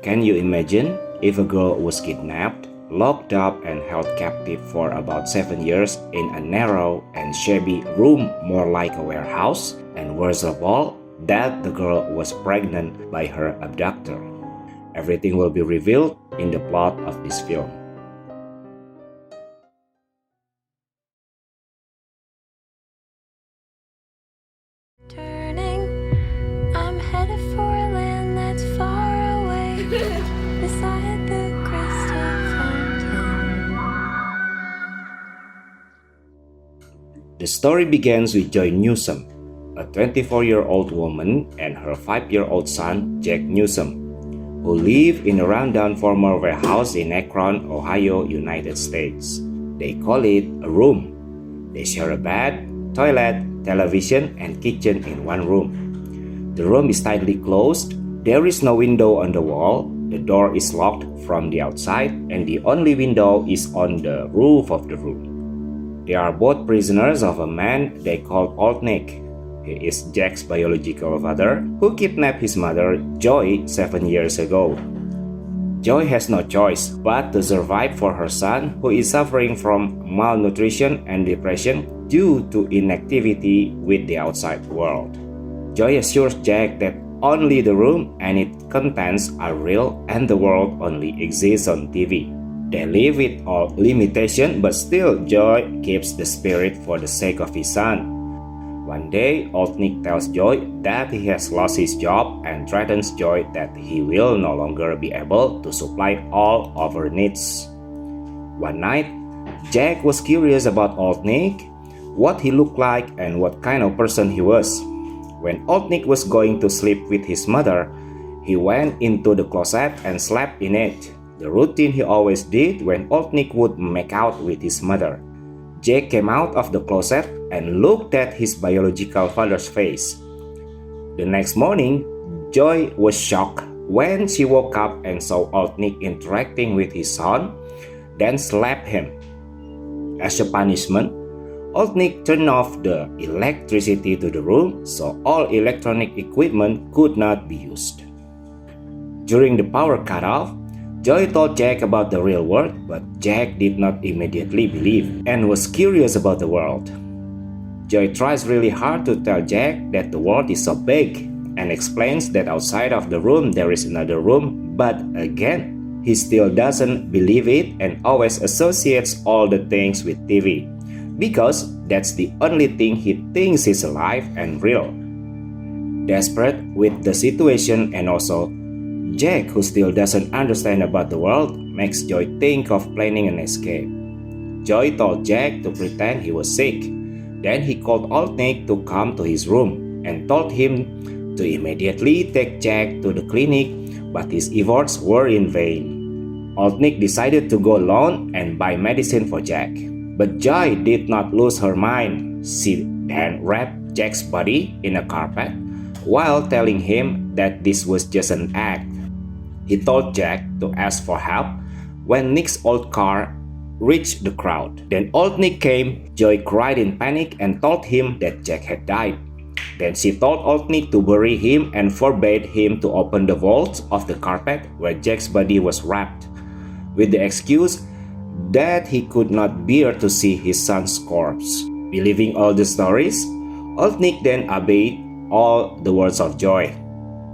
Can you imagine if a girl was kidnapped, locked up and held captive for about 7 years in a narrow and shabby room more like a warehouse, and worst of all, that the girl was pregnant by her abductor? Everything will be revealed in the plot of this film. Turning, I'm headed for a land that's far away, beside the crystal fountain. The story begins with Joy Newsom, a 24-year-old woman and her 5-year-old son, Jack Newsom, who live in a rundown former warehouse in Akron, Ohio, United States. They call it a room. They share a bed, toilet, television, and kitchen in one room. The room is tightly closed. There is no window on the wall. The door is locked from the outside, and the only window is on the roof of the room. They are both prisoners of a man they call Old Nick. He is Jack's biological father, who kidnapped his mother, Joy, 7 years ago. Joy has no choice but to survive for her son, who is suffering from malnutrition and depression due to inactivity with the outside world. Joy assures Jack that only the room and its contents are real and the world only exists on TV. They live with all limitation, but still Joy keeps the spirit for the sake of his son. One day, Old Nick tells Joy that he has lost his job and threatens Joy that he will no longer be able to supply all of her needs. One night, Jack was curious about Old Nick, what he looked like and what kind of person he was. When Old Nick was going to sleep with his mother, he went into the closet and slept in it, the routine he always did when Old Nick would make out with his mother. Jack came out of the closet and looked at his biological father's face. The next morning, Joy was shocked when she woke up and saw Old Nick interacting with his son, then slapped him. As a punishment, Old Nick turned off the electricity to the room so all electronic equipment could not be used. During the power cutoff, Joy told Jack about the real world, but Jack did not immediately believe and was curious about the world. Joy tries really hard to tell Jack that the world is so big and explains that outside of the room there is another room, but again, he still doesn't believe it and always associates all the things with TV, because that's the only thing he thinks is alive and real. Desperate with the situation and also Jack, who still doesn't understand about the world, makes Joy think of planning an escape. Joy told Jack to pretend he was sick. Then he called Old Nick to come to his room and told him to immediately take Jack to the clinic, but his efforts were in vain. Old Nick decided to go alone and buy medicine for Jack. But Joy did not lose her mind. She then wrapped Jack's body in a carpet while telling him that this was just an act. He told Jack to ask for help when Nick's old car reached the crowd. Then Old Nick came. Joy cried in panic and told him that Jack had died. Then she told Old Nick to bury him and forbade him to open the vault of the carpet where Jack's body was wrapped, with the excuse that he could not bear to see his son's corpse. Believing all the stories, Old Nick then obeyed all the words of Joy.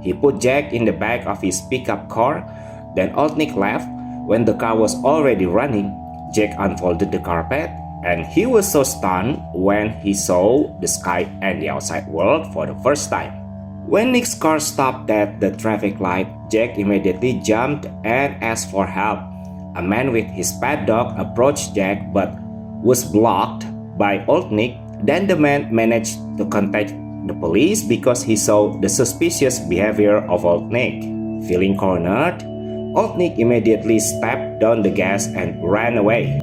He put Jack in the back of his pickup car. Then Old Nick left. When the car was already running, Jack unfolded the carpet, and he was so stunned when he saw the sky and the outside world for the first time. When Nick's car stopped at the traffic light, Jack immediately jumped and asked for help. A man with his pet dog approached Jack but was blocked by Old Nick. Then the man managed to contact the police because he saw the suspicious behavior of Old Nick. Feeling cornered, Old Nick immediately stepped down the gas and ran away.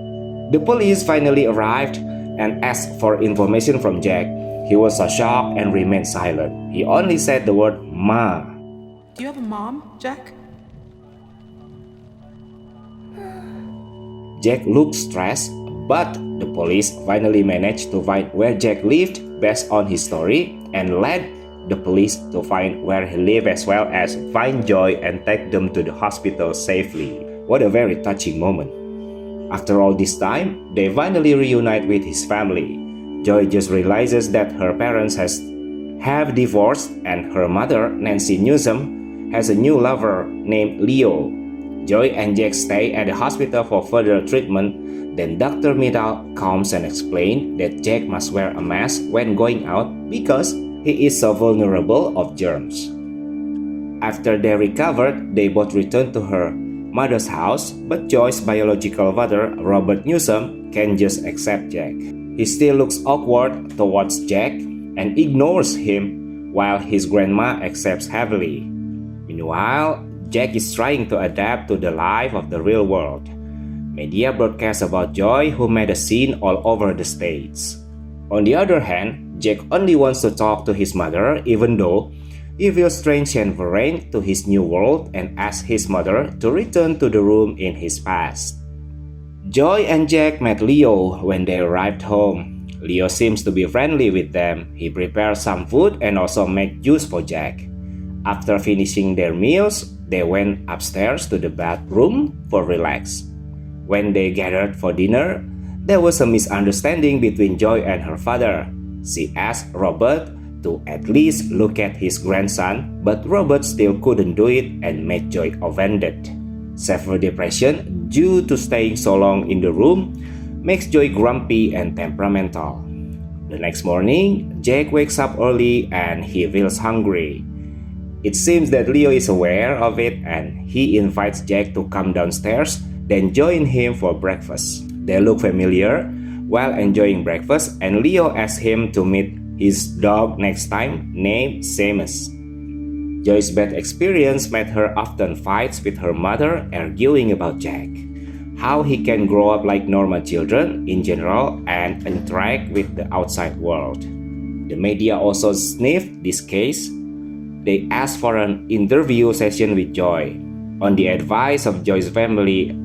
The police finally arrived and asked for information from Jack. He was so shocked and remained silent. He only said the word "Ma." Do you have a mom, Jack? Jack looked stressed, but the police finally managed to find where Jack lived based on his story and led the police to find where he lived as well as find Joy and take them to the hospital safely. What a very touching moment. After all this time, they finally reunite with his family. Joy just realizes that her parents have divorced and her mother, Nancy Newsom, has a new lover named Leo. Joy and Jack stay at the hospital for further treatment. Then Dr. Mittal comes and explains that Jack must wear a mask when going out because he is so vulnerable of germs. After they recovered, they both return to her mother's house, but Joy's biological father, Robert Newsom, can't just accept Jack. He still looks awkward towards Jack and ignores him while his grandma accepts heavily. Meanwhile, Jack is trying to adapt to the life of the real world. Media broadcasts about Joy, who made a scene all over the States. On the other hand, Jack only wants to talk to his mother even though he feels strange and foreign to his new world and asks his mother to return to the room in his past. Joy and Jack met Leo when they arrived home. Leo seems to be friendly with them. He prepares some food and also makes juice for Jack. After finishing their meals, they went upstairs to the bathroom for relax. When they gathered for dinner, there was a misunderstanding between Joy and her father. She asked Robert to at least look at his grandson, but Robert still couldn't do it and made Joy offended. Severe depression due to staying so long in the room makes Joy grumpy and temperamental. The next morning, Jack wakes up early and he feels hungry. It seems that Leo is aware of it and he invites Jack to come downstairs, then join him for breakfast. They look familiar while enjoying breakfast, and Leo asks him to meet his dog next time, named Seamus. Joy's bad experience made her often fights with her mother, arguing about Jack, how he can grow up like normal children in general and interact with the outside world. The media also sniffed this case. They asked for an interview session with Joy. On the advice of Joy's family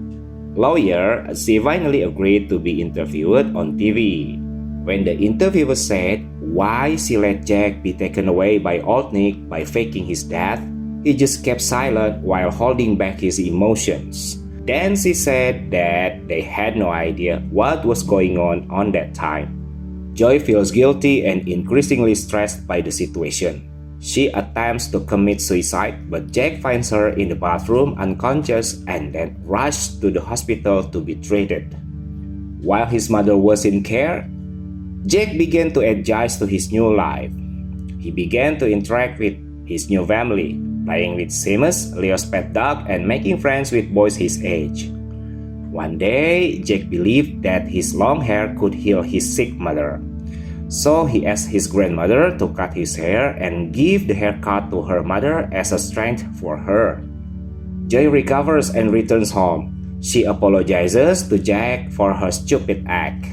lawyer, she finally agreed to be interviewed on TV. When the interviewer said why she let Jack be taken away by Old Nick by faking his death, he just kept silent while holding back his emotions. Then she said that they had no idea what was going on that time. Joy feels guilty and increasingly stressed by the situation. She attempts to commit suicide, but Jack finds her in the bathroom unconscious and then rushed to the hospital to be treated. While his mother was in care, Jack began to adjust to his new life. He began to interact with his new family, playing with Seamus, Leo's pet dog, and making friends with boys his age. One day, Jack believed that his long hair could heal his sick mother. So he asked his grandmother to cut his hair and give the haircut to her mother as a strength for her. Joy recovers and returns home. She apologizes to Jack for her stupid act.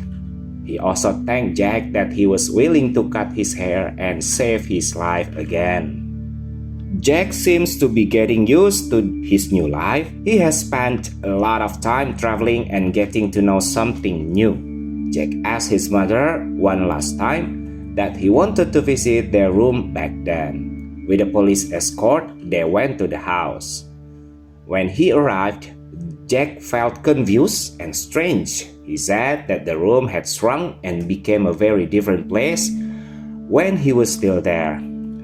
He also thanked Jack that he was willing to cut his hair and save his life again. Jack seems to be getting used to his new life. He has spent a lot of time traveling and getting to know something new. Jack asked his mother one last time that he wanted to visit their room back then. With a police escort, they went to the house. When he arrived, Jack felt confused and strange. He said that the room had shrunk and became a very different place when he was still there.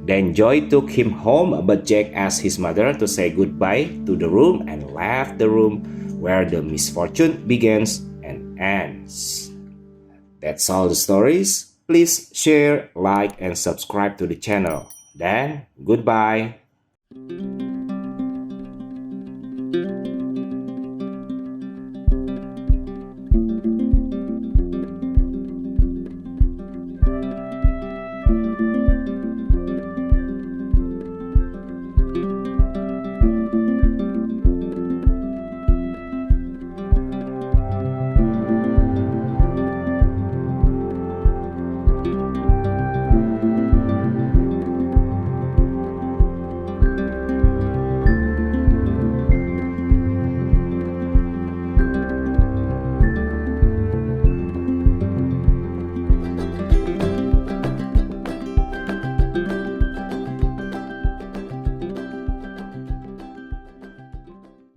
Then Joy took him home, but Jack asked his mother to say goodbye to the room and left the room where the misfortune begins and ends. That's all the stories. Please share, like, and subscribe to the channel. Then, goodbye.